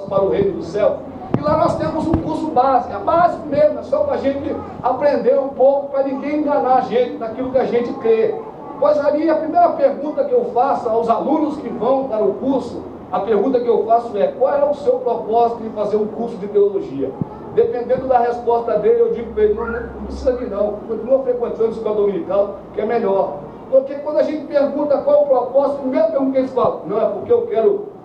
para o reino do céu. E lá nós temos um curso básico, é básico mesmo, é só para a gente aprender um pouco, para ninguém enganar a gente naquilo que a gente crê. Pois ali a primeira pergunta que eu faço aos alunos que vão para o curso, a pergunta que eu faço é: qual é o seu propósito em fazer um curso de teologia? Dependendo da resposta dele, eu digo para ele: não precisa vir não, continua frequentando a escola dominical, que é melhor. Porque quando a gente pergunta qual é o propósito, a primeira pergunta que eles falam: não, é porque eu quero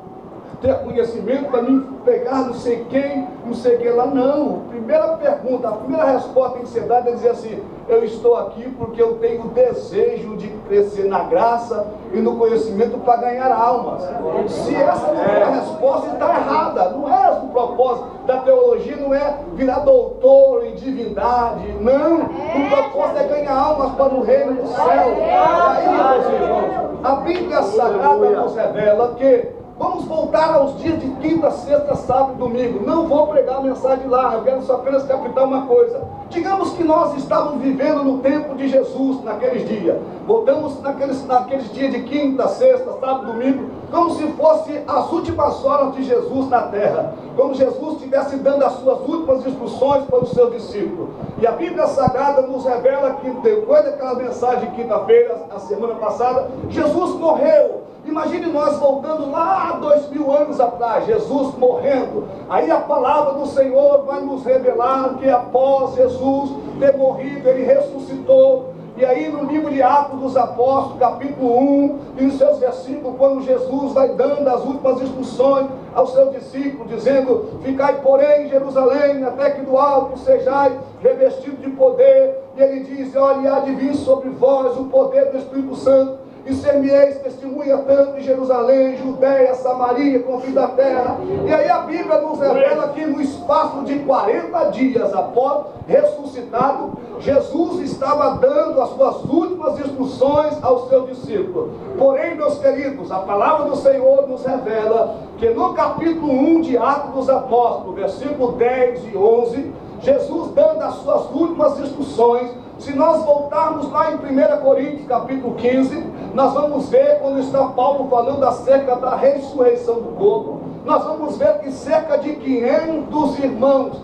ter conhecimento para me pegar não sei quem, não sei quem lá. Não, primeira pergunta, a primeira resposta tem que ser dada é dizer assim: eu estou aqui porque eu tenho desejo de crescer na graça e no conhecimento para ganhar almas. Se essa não é a resposta, está errada. Não é o propósito da teologia, não é virar doutor em divindade, não. O propósito é ganhar almas para o reino do céu. E aí, meus irmãos, a Bíblia Sagrada nos revela que vamos voltar aos dias de quinta, sexta, sábado e domingo. Não vou pregar a mensagem lá, eu quero só apenas captar uma coisa. Digamos que nós estávamos vivendo no tempo de Jesus naqueles dias. Voltamos naqueles dias de quinta, sexta, sábado e domingo, como se fosse as últimas horas de Jesus na terra. Como Jesus estivesse dando as suas últimas instruções para os seus discípulos. E a Bíblia Sagrada nos revela que depois daquela mensagem de quinta-feira, a semana passada, Jesus morreu. Imagine nós voltando lá 2000 anos atrás, Jesus morrendo. Aí a palavra do Senhor vai nos revelar que após Jesus ter morrido, Ele ressuscitou. E aí no livro de Atos dos Apóstolos, capítulo 1, e nos seus versículos, quando Jesus vai dando as últimas instruções aos seus discípulos, dizendo: ficai porém em Jerusalém, até que do alto sejais revestidos de poder. E Ele diz: olha, há de vir sobre vós o poder do Espírito Santo, e ser-me-eis testemunha tanto em Jerusalém, Judeia, Samaria, com fim da terra. E aí a Bíblia nos revela que no espaço de 40 dias após ressuscitado, Jesus estava dando as suas últimas instruções aos seus discípulos. Porém, meus queridos, a palavra do Senhor nos revela que no capítulo 1 de Atos dos Apóstolos, versículo 10 e 11, Jesus dando as suas últimas instruções. Se nós voltarmos lá em 1 Coríntios capítulo 15, nós vamos ver quando está Paulo falando acerca da ressurreição do corpo. Nós vamos ver que cerca de 500 irmãos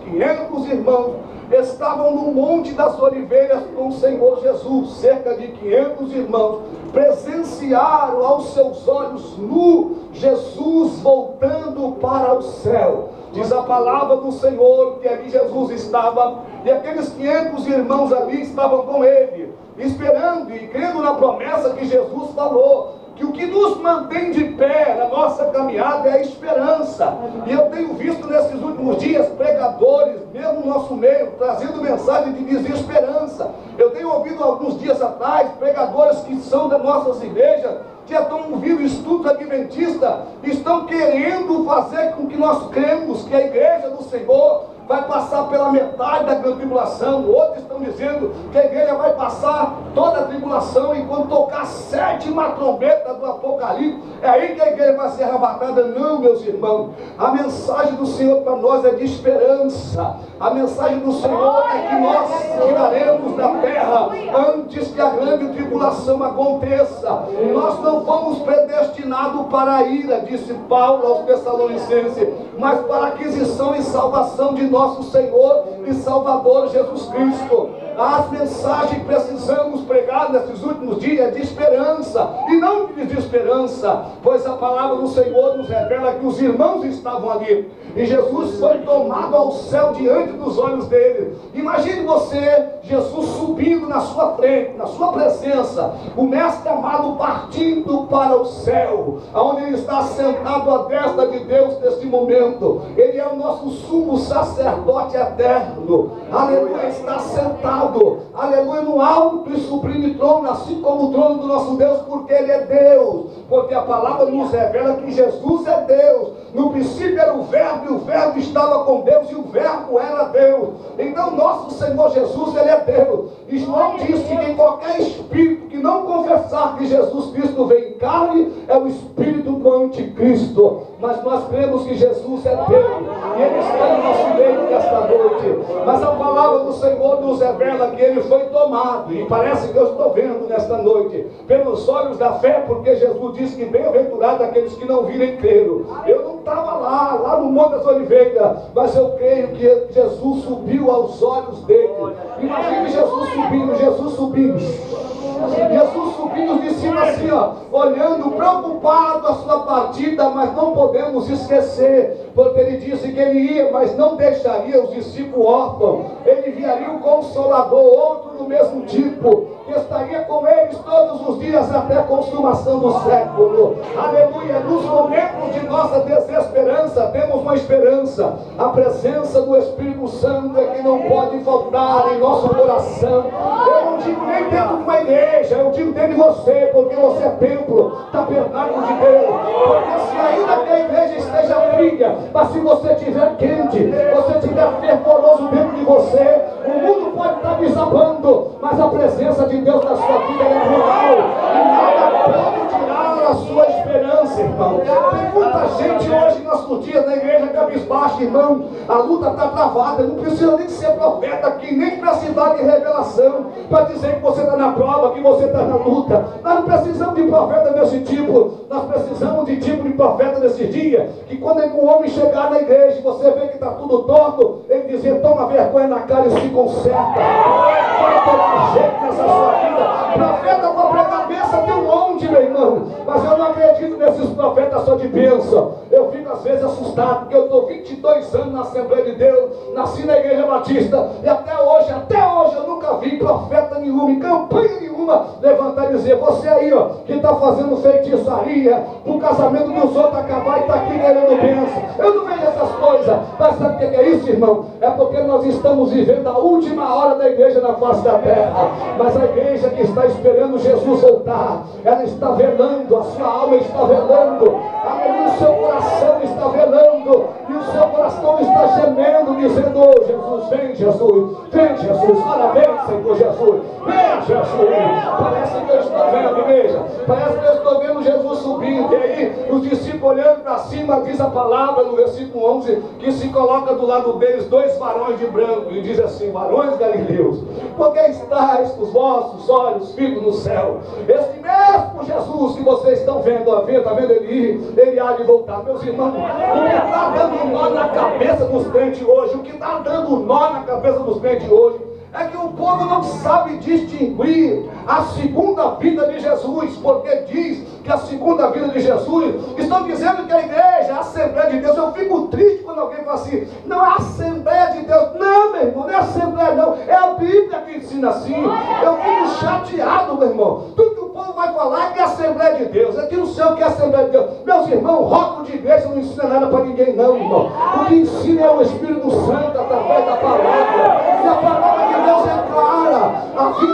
estavam no Monte das Oliveiras com o Senhor Jesus. Cerca de 500 irmãos presenciaram aos seus olhos nu Jesus voltando para o céu. Diz a palavra do Senhor que ali Jesus estava, e aqueles 500 irmãos ali estavam com ele, esperando e crendo na promessa que Jesus falou, que o que nos mantém de pé na nossa caminhada é a esperança. E eu tenho visto nesses últimos dias pregadores, mesmo no nosso meio, trazendo mensagem de desesperança. Eu tenho ouvido alguns dias atrás pregadores que são das nossas igrejas, que estão ouvindo estudos adventistas, estão querendo fazer com que nós cremos que a igreja do Senhor vai passar pela metade da tribulação. Outros estão dizendo que a igreja vai passar toda a tribulação, e quando tocar a 7ª trombeta do Apocalipse, é aí que a igreja vai ser arrebatada. Não, meus irmãos, a mensagem do Senhor para nós é de esperança. A mensagem do Senhor é que nós tiraremos da terra antes que a grande tribulação aconteça. Nós não fomos predestinados para a ira, disse Paulo aos Tessalonicenses, mas para a aquisição e salvação de nosso Senhor e Salvador Jesus Cristo. As mensagens que precisamos pregar nesses últimos dias é de esperança e não de desesperança, pois a palavra do Senhor nos revela que os irmãos estavam ali e Jesus foi tomado ao céu diante dos olhos dele. Imagine você, Jesus subindo na sua frente, na sua presença, o mestre amado partindo para o céu, onde ele está sentado à destra de Deus neste momento. Ele é o nosso sumo sacerdote eterno, aleluia, está sentado, aleluia, no alto e sublime trono, assim como o trono do nosso Deus, porque Ele é Deus, porque a palavra nos revela que Jesus é Deus. No princípio era o Verbo, e o Verbo estava com Deus, e o Verbo era Deus. Então nosso Senhor Jesus, Ele é Deus. E João diz que em qualquer espírito que não confessar que Jesus Cristo vem em carne, é o espírito do anticristo. Mas nós cremos que Jesus é Deus, e Ele está em nosso meio nesta noite. Mas a palavra do Senhor nos revela que ele foi tomado, e parece que eu estou vendo nesta noite, pelos olhos da fé, porque Jesus disse que bem-aventurado aqueles que não viram e creram. Eu não estava lá no Monte das Oliveiras, mas eu creio que Jesus subiu aos olhos dele. Imagine Jesus subindo, os discípulos assim, ó, olhando, preocupado a sua partida, mas não podemos esquecer, porque ele disse que ele ia, mas não deixaria os discípulos órfãos. Ele enviaria um Consolador, outro do mesmo tipo, que estaria com eles todos os dias até a consumação do século. Aleluia! Nos momentos de nossa desesperança, temos uma esperança. A presença do Espírito Santo é que não pode faltar em nosso coração. Eu não digo nem dentro de uma igreja, eu digo dentro de você, porque você é templo, tabernáculo de Deus. Porque se ainda que a igreja esteja fria, mas se você estiver quente, você estiver fervoroso dentro de você, o mundo pode estar desabando, mas a presença de Deus na sua vida é real, e nada pode tirar a sua esperança, irmão. Tem muita gente hoje, nossos dias, na igreja cabisbaixa, irmão. A luta está travada, não precisa nem ser profeta aqui, nem precisar de revelação, para dizer que você está na prova, que você está na luta. Nós não precisamos de profeta desse tipo, nós precisamos de tipo de profeta desse dia, que quando o homem chegar na igreja, você vê que está tudo torto, ele dizer, toma vergonha na cara e se conserta. Vai tomar jeito nessa sua vida. Profeta para pregar bênção tem um monte, meu irmão, mas eu não acredito nesses profetas só de bênção. Eu fico às vezes assustado, porque eu estou 22 anos na Assembleia de Deus, nasci na Igreja Batista, e até hoje eu nunca vi profeta nenhum, em campanha nenhuma, levantar e dizer, você aí, ó, que está fazendo feitiçaria, o casamento dos outros acabar e está aqui querendo bênção. Eu não vejo essas coisas, mas sabe o que é isso, irmão? É porque nós estamos vivendo a última hora da igreja na face da terra, mas a igreja que está esperando Jesus voltar, ela está velando, a sua alma está velando, aleluia, o seu coração está velando, e o seu coração está gemendo, dizendo, oh Jesus, vem Jesus, ora vem Senhor Jesus, vem Jesus. Parece que eu estou vendo, igreja, parece que eu estou vendo Jesus subindo, e aí os discípulos olhando para cima, diz a palavra no versículo 11, que se coloca do lado deles 2 varões de branco, e diz assim, varões galileus, porque estáis os vossos olhos fitos no céu, este mesmo Jesus que vocês estão vendo, está vendo ele há de voltar. Meus irmãos, o que está dando nó na cabeça dos crentes hoje, o que está dando nó na cabeça dos crentes hoje, é que o povo não sabe distinguir a segunda vinda de Jesus, porque diz que a segunda vinda de Jesus, estão dizendo que a igreja, a Assembleia de Deus, eu fico triste quando alguém fala assim, não é a Assembleia de Deus, não, meu irmão, não é a Assembleia não, é a Bíblia que ensina assim. Eu fico chateado, meu irmão, tudo que o povo vai falar é que é a Assembleia de Deus, é que não sei o que é a Assembleia de Deus. Meus irmãos, rótulo de igreja não ensina nada para ninguém não, irmão. O que ensina é o Espírito Santo através da palavra, e a palavra de Deus é clara.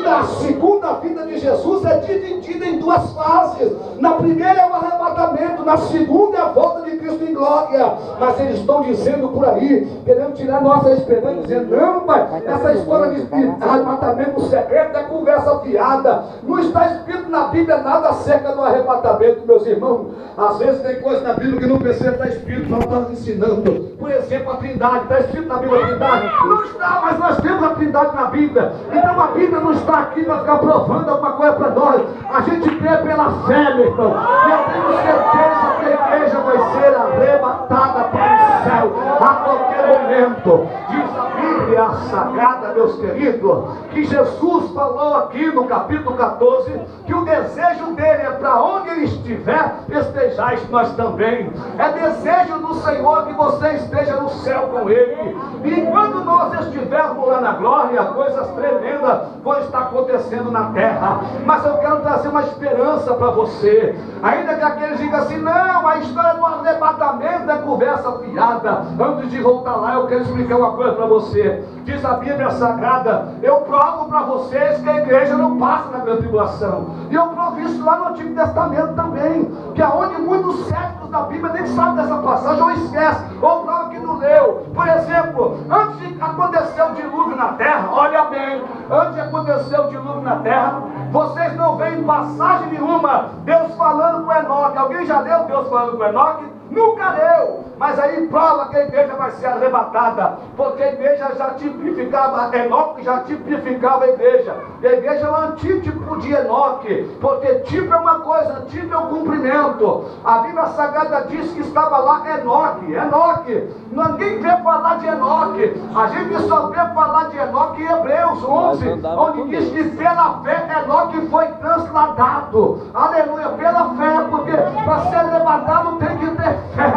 A segunda vinda de Jesus é dividida em 2 fases. Na primeira é o arrebatamento, na segunda é a volta de Cristo em glória. Mas eles estão dizendo por aí, querendo tirar nossa esperança, dizendo, não, pai, essa história de arrebatamento secreto é conversa fiada. Não está escrito na Bíblia nada acerca do arrebatamento, meus irmãos. Às vezes tem coisa na Bíblia que não precisa estar escrito, nós estamos ensinando. Por exemplo, a Trindade, está escrito na Bíblia a Trindade? Não está, mas nós temos a Trindade na Bíblia. Então a Bíblia não está aqui para ficar provando alguma coisa para nós. A gente crê pela fé, meu irmão. E eu tenho certeza que a igreja vai ser arrebatada para o céu a qualquer momento. Diz a Bíblia Sagrada, meus queridos, que Jesus falou aqui no capítulo 14, que o desejo dele é para onde ele estiver, estejais nós também. É desejo do Senhor que você esteja no céu com ele. E quando nós estivermos lá na glória, coisas tremendas vão estar acontecendo na terra. Mas eu quero trazer uma esperança para você. Ainda que aqueles digam assim, não, a história do arrebatamento é conversa fiada. Antes de voltar lá, eu quero explicar uma coisa para você. Diz a Bíblia Sagrada, eu provo para vocês que a igreja não passa na grande tribulação. E eu provo isso lá no Antigo Testamento também, que é onde muitos céticos da Bíblia nem sabem dessa passagem, ou esquece, ou prova que não leu. Por exemplo, antes de acontecer o dilúvio na terra, olha bem, antes de acontecer o dilúvio na terra, vocês não veem passagem nenhuma Deus falando com Enoque. Alguém já leu Deus falando com Enoque? Nunca leu. Mas aí prova que a igreja vai ser arrebatada, porque a igreja já tipificava, Enoque já tipificava a igreja. E a igreja é o antítipo de Enoque, porque tipo é uma coisa, tipo é o cumprimento. A Bíblia Sagrada diz que estava lá Enoque. Ninguém vê falar de Enoque. A gente só vê falar de Enoque em Hebreus 11, onde diz que pela fé Enoque foi transladado. Aleluia, pela fé, porque para ser arrebatado tem que ter fé.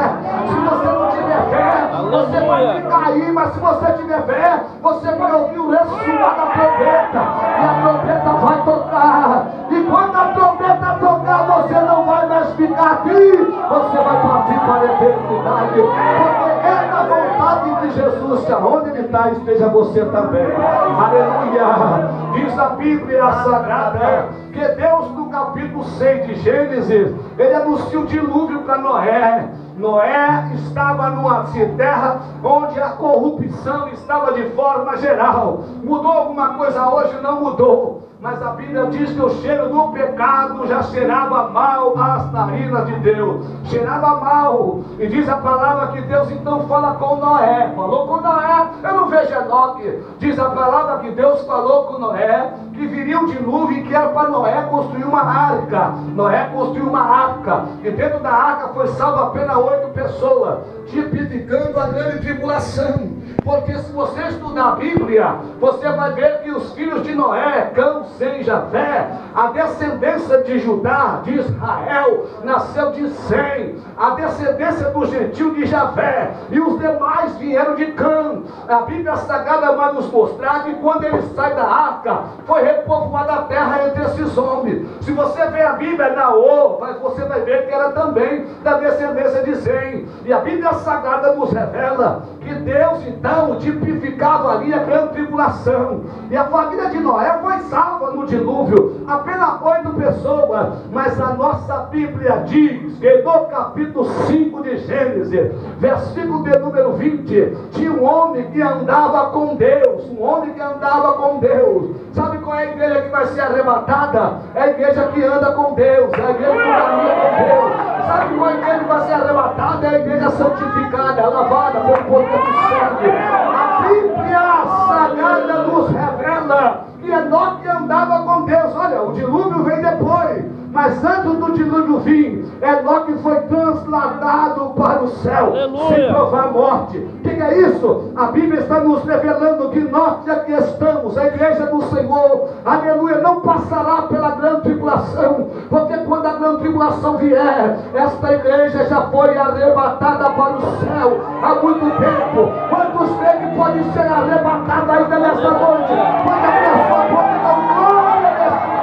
Se você não tiver fé, você vai cair, mas se você tiver fé, você vai ouvir o ressoar da trombeta, e a trombeta vai tocar, e quando a trombeta tocar, você não vai mais ficar aqui, você vai partir para a eternidade, porque é da vontade de Jesus que aonde Ele está, esteja você também. Aleluia. Diz a Bíblia Sagrada que Deus, no capítulo 6 de Gênesis, Ele anuncia o dilúvio para Noé. Noé estava numa terra onde a corrupção estava de forma geral. Mudou alguma coisa hoje? Não mudou. Mas a Bíblia diz que o cheiro do pecado já cheirava mal às narinas de Deus. Cheirava mal. E diz a palavra que Deus então fala com Noé. Falou com Noé. Eu não vejo Enoque. Diz a palavra que Deus falou com Noé que viria um dilúvio e que era para Noé construir uma arca. Noé construiu uma arca. E dentro da arca foi salvo apenas 8 pessoas, tipificando a grande tribulação. Porque se você estudar a Bíblia, você vai ver que os filhos de Noé, Cão, Sem, Jafé, a descendência de Judá, de Israel, nasceu de Sem, a descendência do gentil de Jafé, e os demais vieram de Cã. A Bíblia Sagrada vai nos mostrar que quando ele sai da arca, foi repovoada a terra entre esses homens. Se você ver a Bíblia Naô, você vai ver que era também da descendência de Sem. E a Bíblia Sagrada nos revela que Deus então tipificava ali a grande tribulação. E a família de Noé foi salva no dilúvio, apenas 8 pessoas. Mas a nossa Bíblia diz que no capítulo 5 de Gênesis, versículo de número 20, tinha um homem que andava com Deus. Um homem que andava com Deus. Sabe qual é a igreja que vai ser arrebatada? É a igreja que anda com Deus, é a igreja que caminha com Deus. Sabe qual é a igreja que vai ser arrebatada? É a igreja santificada, lavada pelo poder do sangue. A Bíblia Sagrada nos revela que Enoque andava com Deus. Olha, o dilúvio vem depois, mas antes do dilúvio vir, Enoque foi transladado para o céu. Aleluia. Sem provar morte. O que é isso? A Bíblia está nos revelando que nós aqui estamos, a igreja do Senhor, aleluia, não passará pela grande tribulação, porque quando a grande tribulação vier, esta igreja já foi arrebatada para o céu há muito tempo. Quantos creem que pode ser arrebatada ainda nesta noite? Quanta pessoa pode dar glória neste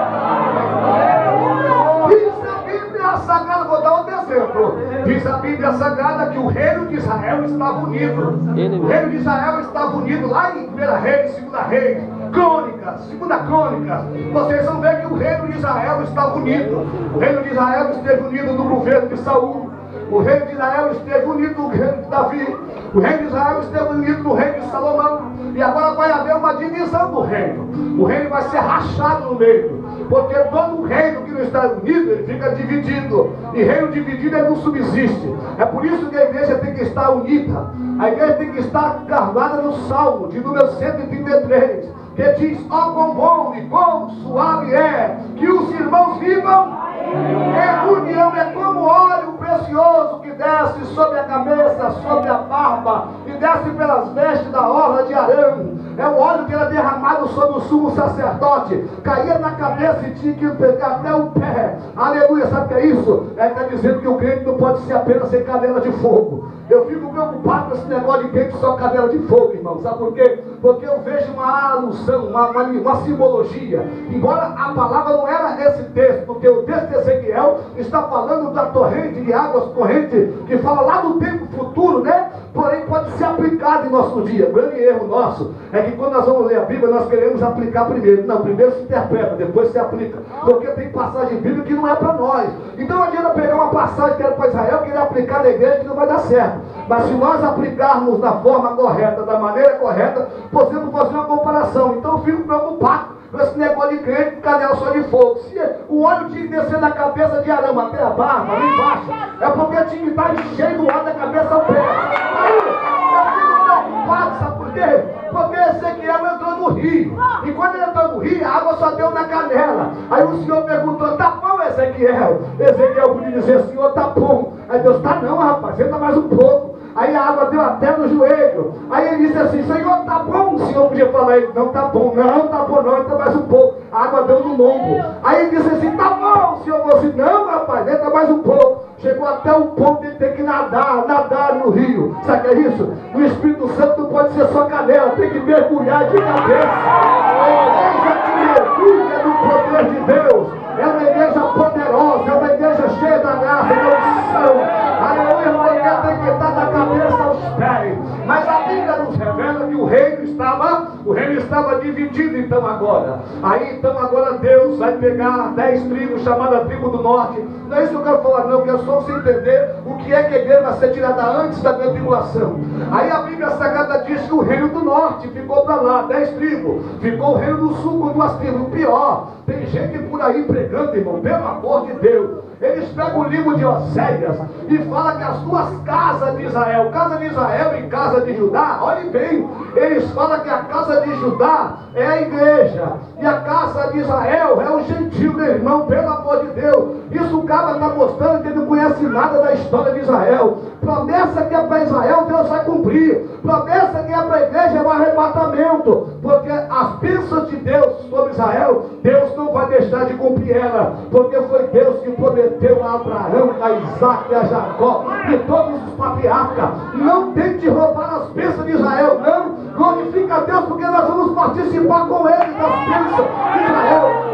Diz a Bíblia Sagrada, vou dar outro exemplo. Diz a Bíblia Sagrada que o reino de Israel estava unido. O reino de Israel estava unido lá em 1 Reis, 2 Reis, Crônicas, 2 Crônicas. Vocês vão ver que o reino de Israel estava unido. O reino de Israel esteve unido no governo de Saul. O reino de Israel esteve unido no reino de Davi. O reino de Israel esteve unido no reino de Salomão. E agora vai haver uma divisão do reino. O reino vai ser rachado no meio. Porque todo reino que não está unido, ele fica dividido. E reino dividido ele não subsiste. É por isso que a igreja tem que estar unida. A igreja tem que estar gravada no Salmo de número 133. Que diz: ó quão bom e quão suave é que os irmãos vivam. É união, é como óleo precioso que desce sobre a cabeça, sobre a barba e desce pelas vestes da orla de Arão. É o óleo que era derramado sobre o sumo sacerdote, caía na cabeça e tinha que pegar até o pé. Aleluia, sabe o que é isso? Está dizendo que o crente não pode ser apenas ser canela de fogo. Eu fico preocupado com esse negócio de crente só canela de fogo, irmão. Sabe por quê? Porque eu vejo uma alusão, uma simbologia. Embora a palavra não era esse texto, porque o texto de Ezequiel está falando da torrente de águas corrente, que fala lá do tempo futuro, né? Porém pode ser aplicado em nosso dia. O grande erro nosso é que quando nós vamos ler a Bíblia, nós queremos aplicar primeiro. Não, primeiro se interpreta, depois se aplica. Porque tem passagem bíblica que não é para nós. Então não adianta pegar uma passagem que era para Israel, querer aplicar na igreja, que não vai dar certo. Mas se nós aplicarmos da forma correta, da maneira correta, podemos fazer uma comparação. Então eu fico preocupado Esse negócio de crente, canela só de fogo. Se o óleo tinha que descer da cabeça de Arão até a barba, ali embaixo, é porque tinha que estar cheio do óleo da cabeça ao pé. Aí, eu fico preocupado, sabe por quê? Porque Ezequiel entrou no rio. E quando ele entrou no rio, a água só deu na canela. Aí o Senhor perguntou: tá bom, Ezequiel? Ezequiel podia dizer: Senhor, tá bom. Aí Deus: tá não, rapaz, entra mais um pouco. Aí a água deu até no joelho. Aí ele disse assim: Senhor, tá bom? O Senhor podia falar: ele, não, tá bom, não, tá bom, não, entra mais um pouco. A água deu no lombo. Aí ele disse assim: tá bom? O Senhor falou assim: não, rapaz, entra mais um pouco. Chegou até o ponto de ter que nadar no rio. Sabe o que é isso? O Espírito Santo não pode ser só canela, tem que mergulhar de cabeça. A igreja que mergulha no poder de Deus é uma igreja poderosa, é uma igreja cheia da graça, da unção. Aleluia, porque tem que estar da cabeça aos pés. Mas a Bíblia nos revela que o reino estava dividido então agora. Aí então agora Deus vai pegar 10 tribos, chamada tribo do norte. Não é isso que eu quero falar, não, eu quero só você entender o que é que a igreja vai ser tirada antes da minha tribulação. Aí a Bíblia Sagrada diz que o reino do norte ficou para lá, 10 tribos. Ficou o reino do sul com 2 tribos. O pior, tem gente por aí pregando, irmão, pelo amor de Deus. Eles pegam o livro de Oséias e falam que as 2 casas de Israel, casa de Israel e casa de Judá, olhem bem, eles falam que a casa de Judá é a igreja e a casa de Israel é o gentil, meu irmão, pelo amor de Deus. Isso o cara está mostrando que ele não conhece nada da história de Israel. Promessa que é para Israel, Deus vai cumprir. Promessa que é para a igreja, é o arrebatamento. Porque as bênçãos de Deus sobre Israel, Deus não vai deixar de cumprir ela. Porque foi Deus que prometeu a Abraão, a Isaac e a Jacó e todos os patriarcas: não tente roubar as bênçãos de Israel, não. Glorifica a Deus, porque nós vamos participar com ele das bênçãos de Israel.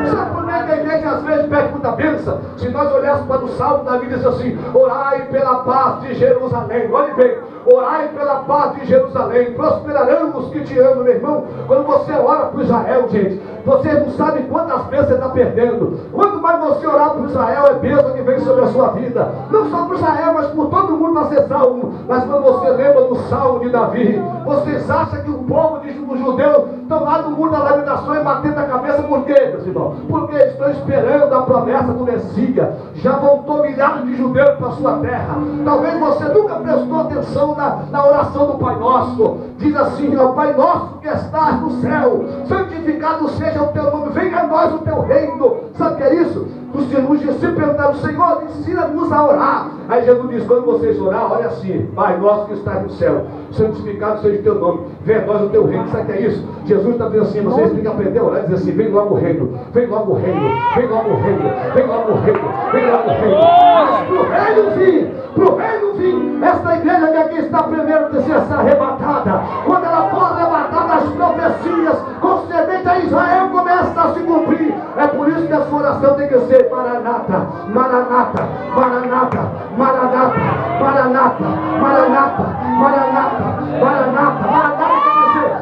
Sabe por que a igreja às vezes pede muita bênção? Se nós olhássemos para o Salmo, Davi diz assim: orai pela paz de Jerusalém. Olhe bem, orai pela paz de Jerusalém, prosperarão os que te amam, meu irmão. Quando você ora por Israel, gente, você não sabe quantas bênçãos você está perdendo. Quanto mais você orar por Israel, é bênção que vem sobre a sua vida. Não só por Israel, mas por todo mundo para ser salvo. Mas quando você lembra do Salmo de Davi, vocês acham que o povo dos judeus estão lá no muro da lamentação e batendo a cabeça? Por quê, meus irmãos? Porque estão esperando a promessa do Messias. Já voltou milhares de judeus para a sua terra. Talvez você nunca prestou atenção na oração do Pai Nosso. Diz assim: ó Pai Nosso que estás no céu, santificado seja o teu nome, venha a nós o teu reino. Sabe o que é isso? Os discípulos perguntaram: Senhor, ensina-nos a orar. Aí Jesus diz: quando vocês orar, olha assim: Pai Nosso que estás no céu, santificado seja o teu nome, venha a nós o teu reino. Sabe o que é isso? Jesus está dizendo assim: vocês têm que aprender a orar e dizer assim: vem logo o reino, vem logo o reino, vem logo o reino, vem logo o reino, vem logo o reino. Mas para o reino vir, esta igreja que aqui está primeiro de ser arrebatada. Quando ela for arrebatada, as profecias concedentes a Israel começam a se cumprir. É por isso que a sua oração tem que ser: Maranata, Maranata, Maranata, Maranata, Maranata, Maranata, Maranata, Maranata, Maranata.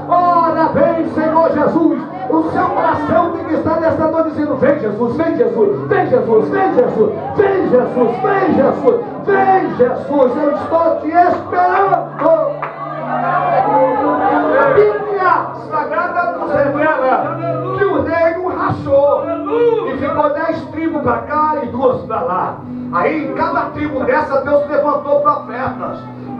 Ora, vem, Senhor Jesus. O seu coração tem que estar nessa noite dizendo: vem Jesus, vem Jesus, vem Jesus, vem Jesus, vem Jesus, vem Jesus, vem Jesus, eu estou te esperando. A Bíblia Sagrada nos revela que o reino rachou e ficou 10 tribos para cá e 2 para lá. Aí em cada tribo dessa Deus levantou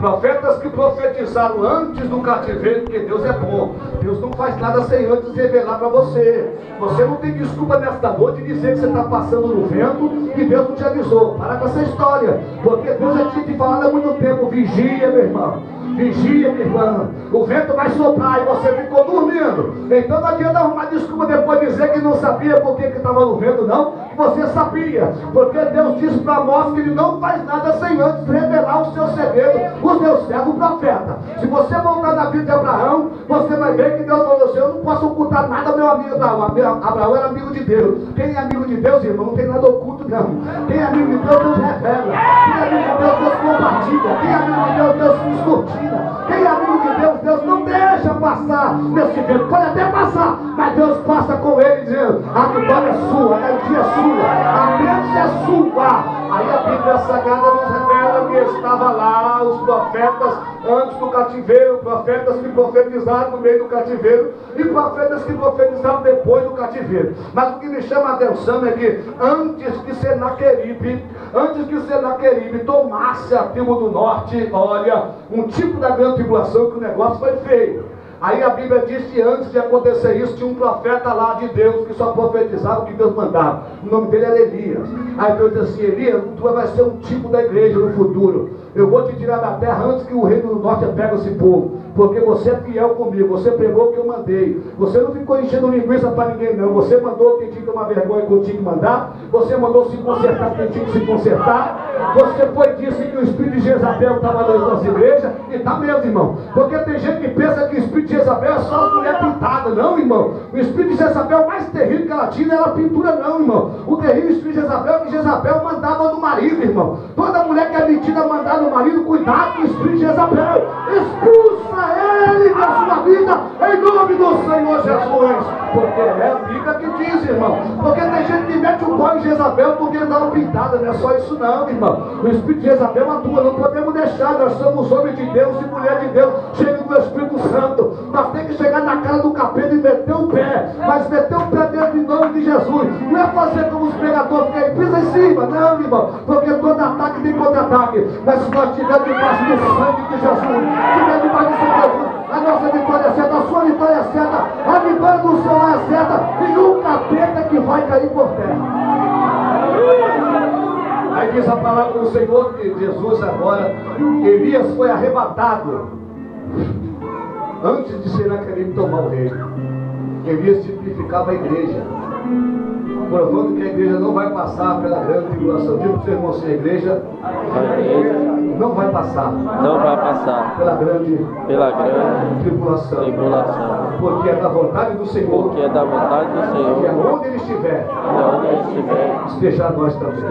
profetas que profetizaram antes do cativeiro, porque Deus é bom. Deus não faz nada sem antes revelar para você. Você não tem desculpa nesta noite dizer que você está passando no vento e Deus não te avisou. Para com essa história, porque Deus já tinha te falado há muito tempo: vigia, meu irmão, vigia, minha irmã, o vento vai soprar e você ficou dormindo. Então não adianta arrumar desculpa depois dizer que não sabia por que estava no vento, não, que você sabia, porque Deus disse para nós que Ele não faz nada sem antes revelar o seu segredo, o seu servo profeta. Se você voltar na vida de Abraão, você vai ver que Deus falou assim: eu não posso ocultar nada, meu amigo Abraão. Abraão era amigo de Deus. Quem é amigo de Deus, irmão, não tem nada oculto, não. Quem é amigo de Deus, Deus revela. Quem é amigo de Deus, Deus compartilha. Quem é amigo de Deus, Deus descortina. Quem é amigo de Deus, Deus não deixa passar nesse vento. Pode até passar, mas Deus passa com ele, dizendo: a vitória é sua, a garantia é sua, a bênção é sua. Aí a Bíblia Sagrada nos revela que estavam lá os profetas antes do cativeiro, profetas que profetizaram no meio do cativeiro e profetas que profetizaram depois do cativeiro. Mas o que me chama a atenção é que antes que Senaqueribe tomasse a tribo do norte, olha, um tipo da grande tribulação, que o negócio foi feio. Aí a Bíblia diz que antes de acontecer isso, tinha um profeta lá de Deus que só profetizava o que Deus mandava. O nome dele era Elias. Aí Deus disse assim: Elias, tu vai ser um tipo da igreja no futuro. Eu vou te tirar da terra antes que o reino do norte pega esse povo, porque você é fiel comigo, você pregou o que eu mandei, você não ficou enchendo linguiça para ninguém não, você mandou quem tinha que tomar vergonha que eu tinha que mandar, você mandou se consertar quem tinha que se consertar, você foi disse que o espírito de Jezabel estava nas nossas igrejas, e está mesmo, irmão, porque tem gente que pensa que o espírito de Jezabel é só as mulheres pintadas. Não, irmão, o espírito de Jezabel mais terrível que ela tinha não era pintura não, irmão. O terrível espírito de Jezabel é que Jezabel mandava no marido, irmão. Toda mulher que é mentira mandar no marido, cuidado com o espírito de Jezabel, expulsa ele da sua vida em nome do Senhor Jesus, porque é a Bíblia que diz, irmão. Porque tem gente que mete o pó em Jezabel porque ele dá uma pintada, não é só isso não, irmão. O espírito de Jezabel atua, não podemos deixar. Nós somos homens de Deus e mulher de Deus, cheios do Espírito Santo. Nós temos que chegar na cara do capeta e meter o pé, mas meter o pé dentro em nome de Jesus. Não é fazer como os pregadores que aí pisa em cima, não, irmão, porque todo ataque tem contra-ataque. Mas se nós estivermos debaixo do sangue de Jesus, estivermos debaixo do sangue de Jesus, a nossa vitória é certa, a sua vitória é certa, a vitória do Senhor é certa, e um capeta que vai cair por terra. Aí diz a palavra do Senhor que Jesus agora, Elias foi arrebatado antes de Senaqueribe tomar o reino. Elias tipificava a igreja, provando que a igreja não vai passar pela grande tribulação. Diga para o seu irmão assim: a igreja não vai passar pela grande tribulação, porque é da vontade do Senhor, que aonde ele estiver, esteja nós também.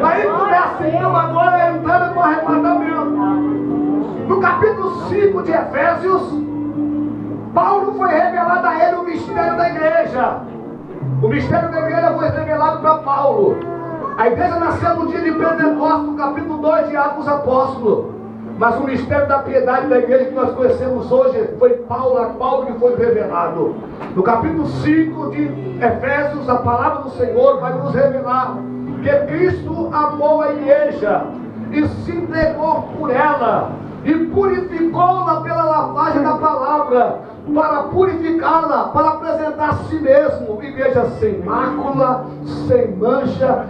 Aí começa então agora a entrada do arrebatamento. No capítulo 5 de Efésios, Paulo foi revelado a ele o mistério da igreja. O mistério da igreja foi revelado para Paulo. A igreja nasceu no dia de Pentecostes, no capítulo 2 de Atos dos Apóstolos. Mas o mistério da piedade da igreja que nós conhecemos hoje foi Paulo, a Paulo que foi revelado. No capítulo 5 de Efésios, a palavra do Senhor vai nos revelar que Cristo amou a igreja e se entregou por ela e purificou-la pela lavagem da palavra, para purificá-la, para apresentar a si mesmo igreja sem mácula, sem mancha,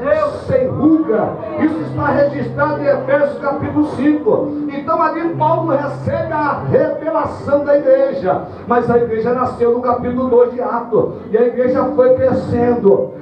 sem ruga. Isso está registrado em Efésios capítulo 5. Então ali Paulo recebe a revelação da igreja, mas a igreja nasceu no capítulo 2 de Atos, e a igreja foi crescendo,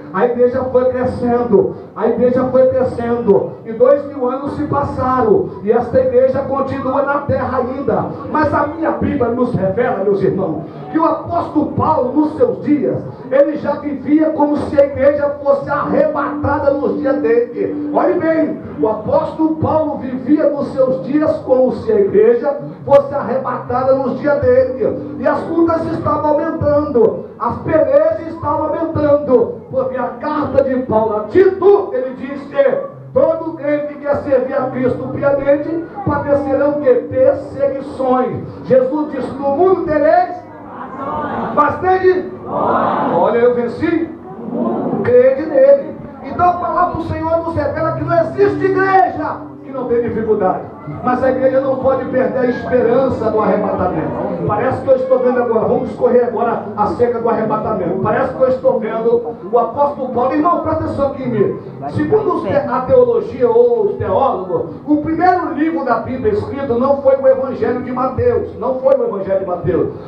e 2000 anos se passaram, e esta igreja continua na terra ainda. Mas a minha Bíblia nos revela, meus irmãos, que o apóstolo Paulo, nos seus dias, ele já vivia como se a igreja fosse arrebatada nos dias dele. Olhe bem, o apóstolo Paulo vivia nos seus dias como se a igreja fosse arrebatada nos dias dele, e as lutas estavam aumentando, as pelejas estavam aumentando, porque a carta de Paulo a Tito, ele diz que todo crente que quer servir a Cristo piamente padecerão que perseguições. Jesus disse: no mundo tereis, mas tende, olha, eu venci, crede nele. Então a palavra do Senhor nos revela que não existe igreja que não tem dificuldade, mas a igreja não pode perder a esperança do arrebatamento. Parece que eu estou vendo agora, vamos escorrer agora acerca do arrebatamento. Parece que eu estou vendo o apóstolo Paulo. Irmão, presta atenção aqui em mim. Segundo a teologia ou os teólogos, o primeiro livro da Bíblia escrito não foi o Evangelho de Mateus,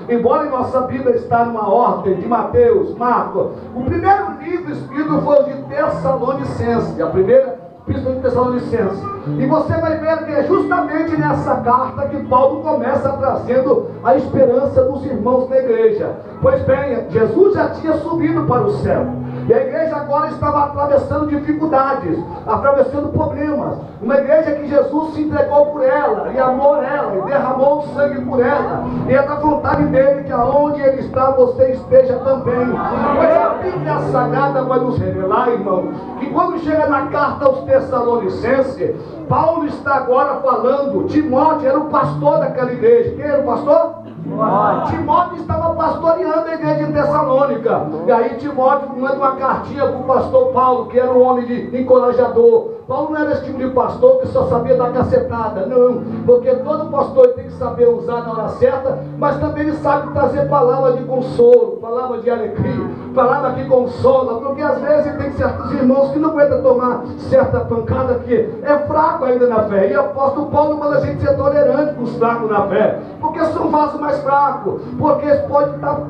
embora em nossa Bíblia está numa ordem de Mateus, Marcos. O primeiro livro escrito foi o de Tessalonicenses, a primeira Epístola de Tessalonicenses. E você vai ver que é justamente nessa carta que Paulo começa trazendo a esperança dos irmãos da igreja. Pois bem, Jesus já tinha subido para o céu, e a igreja agora estava atravessando dificuldades, atravessando problemas. Uma igreja que Jesus se entregou por ela e amou ela, e derramou o sangue por ela, e é da vontade dele que aonde ele está, você esteja também. Mas a Bíblia Sagrada vai nos revelar, irmão, que quando chega na carta aos Tessalonicenses, Paulo está agora falando. Timóteo era o pastor daquela igreja. Quem era o pastor? Timóteo estava pastoreando a igreja de Tessalônica. E aí Timóteo manda uma cartinha para o pastor Paulo, que era um homem de encorajador. Paulo não era esse tipo de pastor que só sabia dar cacetada, não, porque todo pastor tem que saber usar na hora certa, mas também ele sabe trazer palavra de consolo, palavra de alegria, palavra que consola, porque às vezes tem certos irmãos que não aguentam tomar certa pancada, que é fraco ainda na fé. E o apóstolo Paulo manda a gente ser tolerante com os fracos na fé, porque são vasos mais fracos, porque pode estar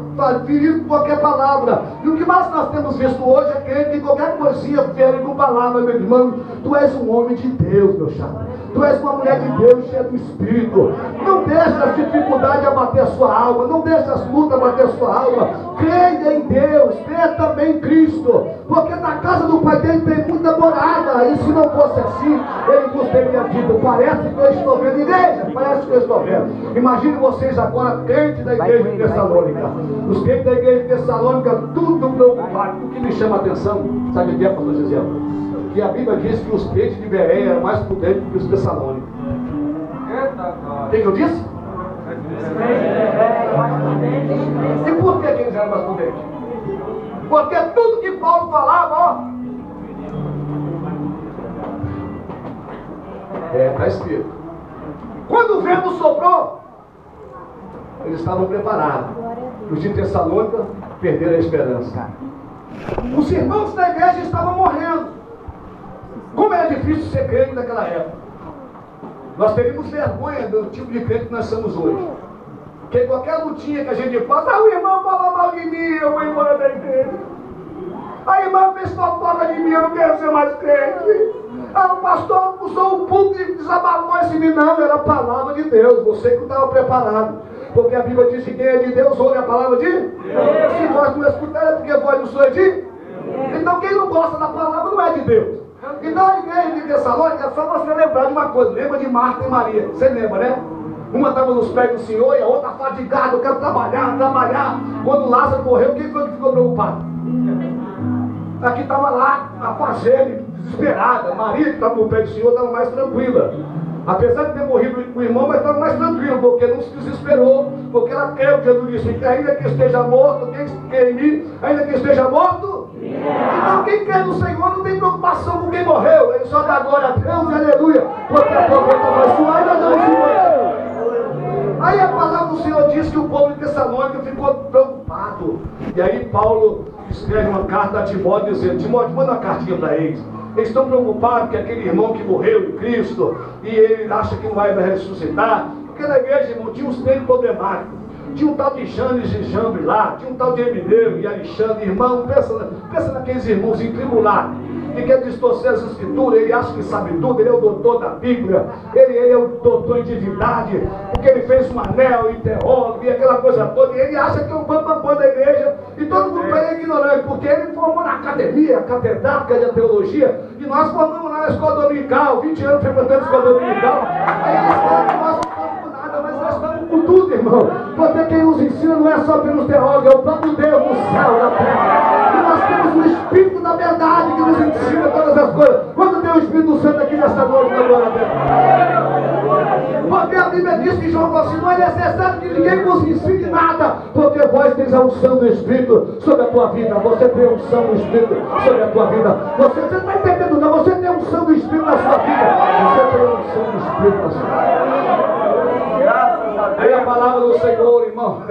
ferido com qualquer palavra. E o que mais nós temos visto hoje é que qualquer coisinha fere com palavra, meu irmão. Tu és um homem de Deus, meu chapa. Tu és uma mulher de Deus cheia do Espírito. Não deixe as dificuldades abater a sua alma. Não deixe as lutas abater a sua alma. Creia em Deus. Creia também em Cristo. Porque na casa do Pai dele tem muita morada. E se não fosse assim, ele nos teria dito: parece que eu estou vendo igreja. Parece que eu estou vendo. Imagine vocês agora, crentes da igreja de Tessalônica. Os crentes da igreja de Tessalônica, tudo preocupado. O que me chama a atenção, sabe o que é, pastor Gisele? Que a Bíblia diz que os crentes de Bereia eram mais prudentes do que os Tessalônicos. O que eu disse? E por que eles eram mais prudentes? Porque tudo que Paulo falava, ó, está escrito. Quando o vento soprou, eles estavam preparados. Os de Tessalônica perderam a esperança. Os irmãos da igreja estavam morrendo. Como era difícil ser crente naquela época. Nós teríamos vergonha do tipo de crente que nós somos hoje. Porque qualquer lutinha que a gente passa, o irmão fala mal de mim, eu vou embora da igreja. A irmã fez fofoca de mim, eu não quero ser mais crente. O pastor usou o púlpito e desabafou esse mim. Não, era a palavra de Deus, você que não estava preparado. Porque a Bíblia diz que quem é de Deus ouve a palavra de Deus. Se nós não escutarmos, é porque vós não sois de Deus. Então quem não gosta da palavra não é de Deus. Então a igreja de Tessalônica é só você lembrar de uma coisa. Lembra de Marta e Maria? Você lembra, né? Uma estava nos pés do Senhor e a outra fadigada. Eu quero trabalhar. Quando Lázaro morreu, quem foi que ficou preocupado? Aqui estava lá a fazer, desesperada. Maria, que estava no pé do Senhor, estava mais tranquila. Apesar de ter morrido o irmão, mas estava mais tranquilo, porque não se desesperou, porque ela creu que Jesus disse que ainda que esteja morto, quem quer em mim, ainda que esteja morto. Então quem quer no Senhor não tem preocupação com quem morreu, ele só dá glória a Deus, aleluia, porque a promessa vai suar, ainda não suou. Aí a palavra do Senhor diz que o povo de Tessalônica ficou preocupado. E aí Paulo escreve uma carta a Timóteo dizendo: Timóteo, manda uma cartinha para eles. Eles estão preocupados que aquele irmão que morreu em Cristo, e ele acha que não vai ressuscitar. Porque na igreja, irmão, tinha uns três problemáticos. Tinha um tal de Janes e Jambre lá, tinha um tal de Emineu e Alexandre. Irmão, pensa naqueles irmãos tribulados, que quer distorcer as escrituras. Ele acha que sabe tudo, ele é o doutor da Bíblia, ele é o doutor em divindade, porque ele fez um anel e teólogo e aquela coisa toda, e ele acha que é um bambambam da igreja, e todo mundo para ele é ignorante, porque ele formou na academia catedrática de teologia, e nós formamos lá na escola dominical, 20 anos frequentando a escola dominical. Aí eles falam que nós não estamos com nada, mas nós estamos com tudo, irmão, porque quem nos ensina não é só pelos teólogos, é o próprio Deus no céu e na terra. E nós temos o Espírito da verdade que nos ensina todas as coisas. Quando tem o Espírito Santo aqui nesta noite, na glória a Deus. Porque a Bíblia diz que João falou assim: não é necessário que ninguém vos ensine nada, porque vós tens a unção do Espírito sobre a tua vida. Você tem a unção do Espírito sobre a tua vida. Você não está entendendo, não? Você tem a unção do Espírito na sua vida. Você tem a unção do Espírito na sua vida. Aí a palavra do Senhor, irmão.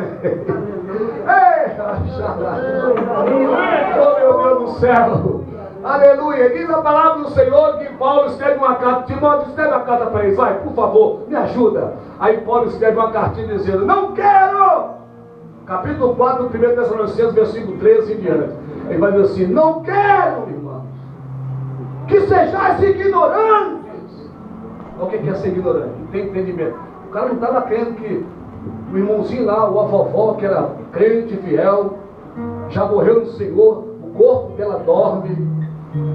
Oh, meu Deus do céu. Aleluia. Diz a palavra do Senhor que Paulo escreve uma carta. Timóteo, escreve uma carta para eles. Vai, por favor, me ajuda. Aí Paulo escreve uma cartinha dizendo: não quero. Capítulo 4, 1 Tessalonicenses, versículo 13 em diante. Ele vai dizer assim: não quero, irmão, que sejais ignorantes. O que é ser ignorante? Não tem entendimento. O cara não estava crendo que o irmãozinho lá, a vovó, que era crente, fiel, já morreu no Senhor, o corpo dela dorme,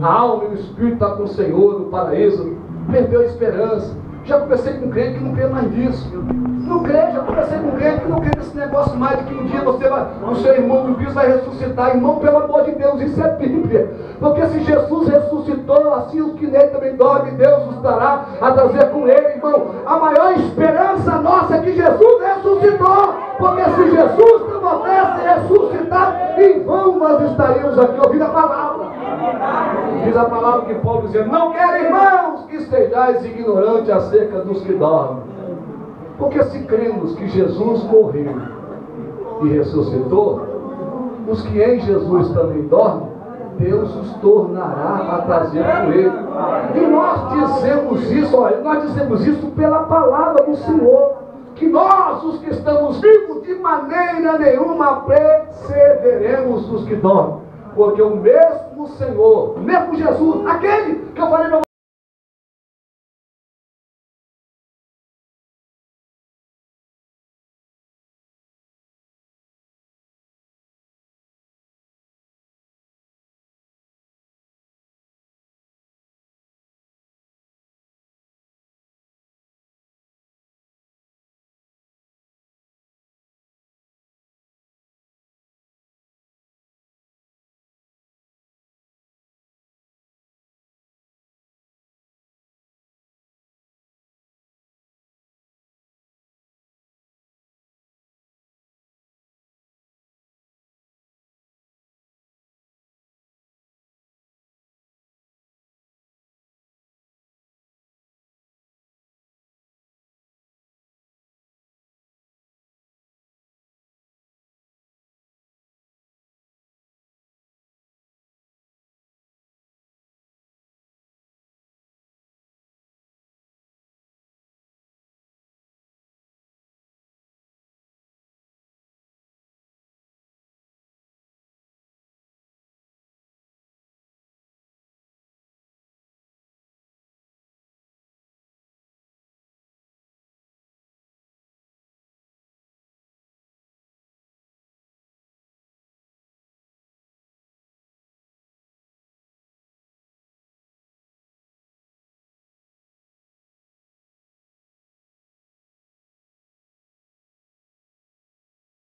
a alma e o espírito está com o Senhor no paraíso, perdeu a esperança. Já conversei com crente que não crê mais nisso. Não crê, já conversei com crente que não crê nesse negócio mais de que um dia você vai, o seu irmão do Cristo vai ressuscitar. Irmão, pelo amor de Deus, isso é Bíblia. Porque se Jesus ressuscitou, assim os que nele também dormem, Deus nos dará a trazer com ele, irmão. A maior esperança nossa é que Jesus ressuscitou. Porque se Jesus não houvesse ressuscitado, em vão nós estaríamos aqui ouvindo a palavra. Diz a palavra que Paulo dizia: não quero, irmãos, que sejais ignorantes acerca dos que dormem. Porque se cremos que Jesus morreu e ressuscitou, os que em Jesus também dormem, Deus os tornará a trazer com ele. E nós dizemos isso, olha, nós dizemos isso pela palavra do Senhor, que nós, os que estamos vivos, de maneira nenhuma precederemos os que dormem. Porque o mesmo Senhor, o mesmo Jesus, aquele que eu falei para